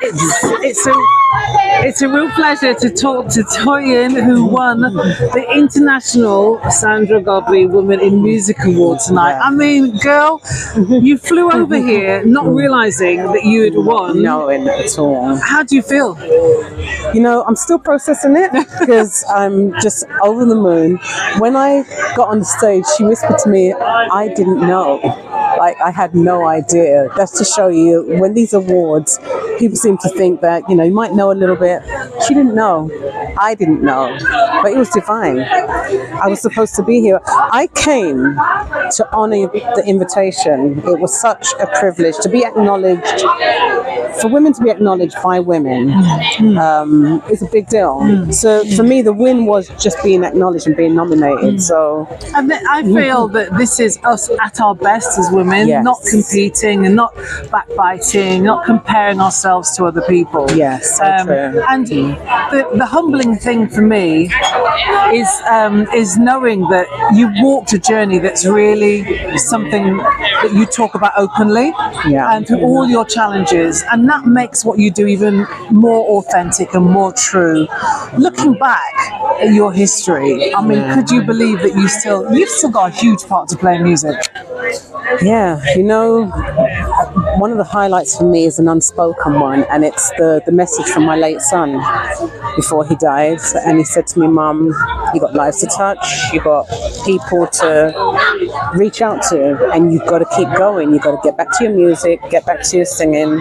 It's a real pleasure to talk to Toyin, who won the International Sandra Godley Women in Music Award tonight. I mean, girl, you flew over here not realizing that you had won. No, at all. How do you feel? You know, I'm still processing it because I'm just over the moon. When I got on the stage, she whispered to me, I didn't know. Like, I had no idea. That's to show you, when these awards, people seem to think that, you know, you might know a little bit. She didn't know. I didn't know. But it was divine. I was supposed to be here. I came to honor the invitation. It was such a privilege to be acknowledged. For women to be acknowledged by women is a big deal. So for me, the win was just being acknowledged and being nominated. So I feel that this is us at our best as women, not competing and not backbiting, not comparing ourselves to other people. Yes, so true. And the humbling thing for me is knowing that you walked a journey that's really something that you talk about openly, and through all your challenges, and that makes what you do even more authentic and more true. Looking back at your history, I mean, could you believe that you've still got a huge part to play in music? Yeah, you know, one of the highlights for me is an unspoken one, and it's the message from my late son before he died. And he said to me, Mum, you got lives to touch, you got people to reach out to, and you've got to keep going. You've got to get back to your music, get back to your singing.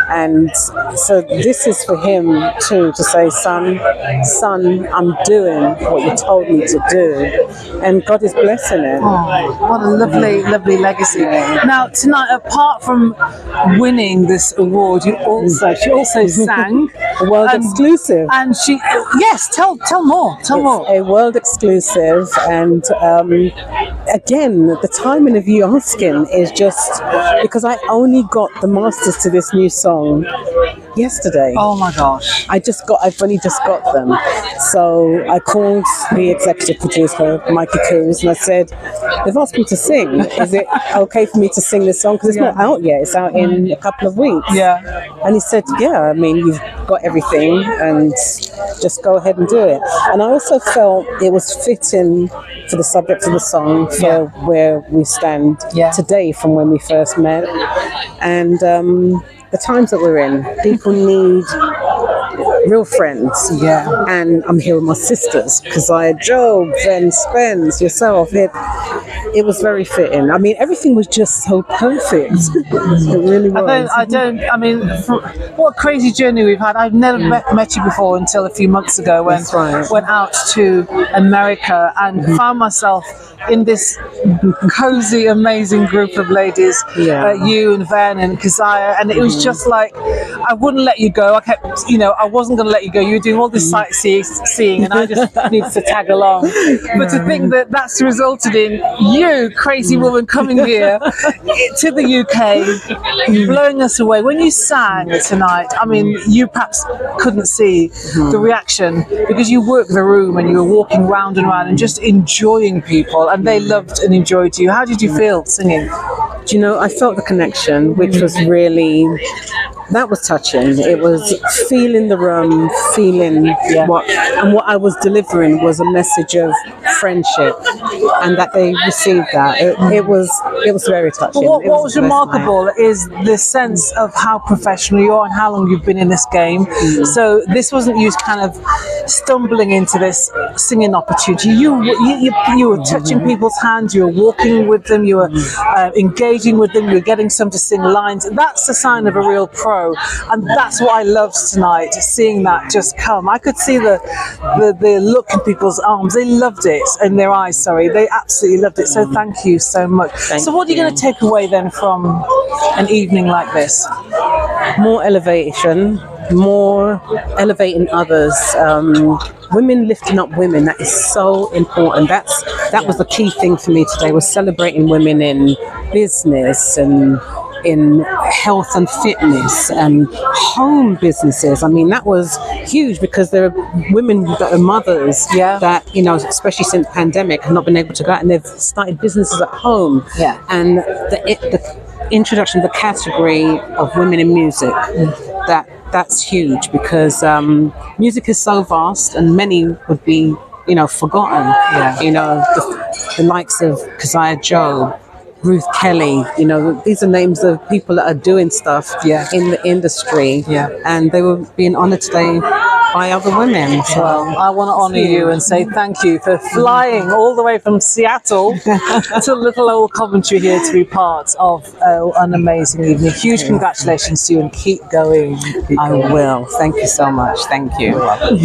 And so this is for him too, to say, son, I'm doing what you told me to do, and God is blessing it. Oh, what a lovely legacy. Now tonight, apart from winning this award, she also sang a world exclusive. And tell more. A world exclusive, and again, the timing of you asking is just because I only got the masters to this new song yesterday. Oh my gosh! I've only just got them. So I called the executive producer, Mikey Coombe, and I said, they've asked me to sing. Is it okay for me to sing this song? Because it's not out yet. It's out in a couple of weeks. Yeah. And he said, yeah, I mean, you've got everything, and just go ahead and do it. And I also felt it was fitting for the subject of the song, for where we stand today from when we first met. And the times that we're in, people need real friends. Yeah. And I'm here with my sisters, Keziah Job, Ben Spence, yourself. It was very fitting. I mean, everything was just so perfect. It really was. I mean, what a crazy journey we've had. I've never met you before until a few months ago when I went out to America and found myself in this cozy, amazing group of ladies, you and Van and Keziah, and it was just like, I wouldn't let you go. I wasn't going to let you go. You were doing all this sightseeing, and I just needed to tag along. But to think that that's resulted in you, crazy woman, coming here to the UK, blowing us away. When you sang tonight, I mean, you perhaps couldn't see the reaction because you worked the room and you were walking round and round and just enjoying people, and they loved and enjoyed you. How did you feel singing? Do you know, I felt the connection, which was really, that was touching. It was feeling the room, feeling what I was delivering was a message of friendship, and that they received that. It was very touching. Well, what was remarkable is the sense of how professional you are and how long you've been in this game. So this wasn't you kind of stumbling into this singing opportunity. You were touching people's hands, you were walking with them, you were engaging with them, you were getting some to sing lines. That's the sign of a real pro, and that's what I loved tonight, seeing that just come. I could see the look in people's arms. They loved it, in their eyes, sorry. They absolutely loved it. So thank you so much. So what are you going to take away then from an evening like this? More elevation, more elevating others, women lifting up women. That is so important. That was the key thing for me today, was celebrating women in business and in health and fitness and home businesses. I mean, that was huge because there are women that are mothers that, you know, especially since the pandemic, have not been able to go out, and they've started businesses at home. Yeah. And the introduction of the category of women in music, that that's huge because music is so vast, and many would be, forgotten. Yeah. The likes of Keziah Joe, Ruth Kelly. These are names of people that are doing stuff in the industry. Yeah. And they were being honoured today by other women. So I want to honour you and say thank you for flying all the way from Seattle to little old Coventry here to be part of an amazing evening. Huge congratulations to you and keep going. I will. Thank you so much. Thank you. You're welcome.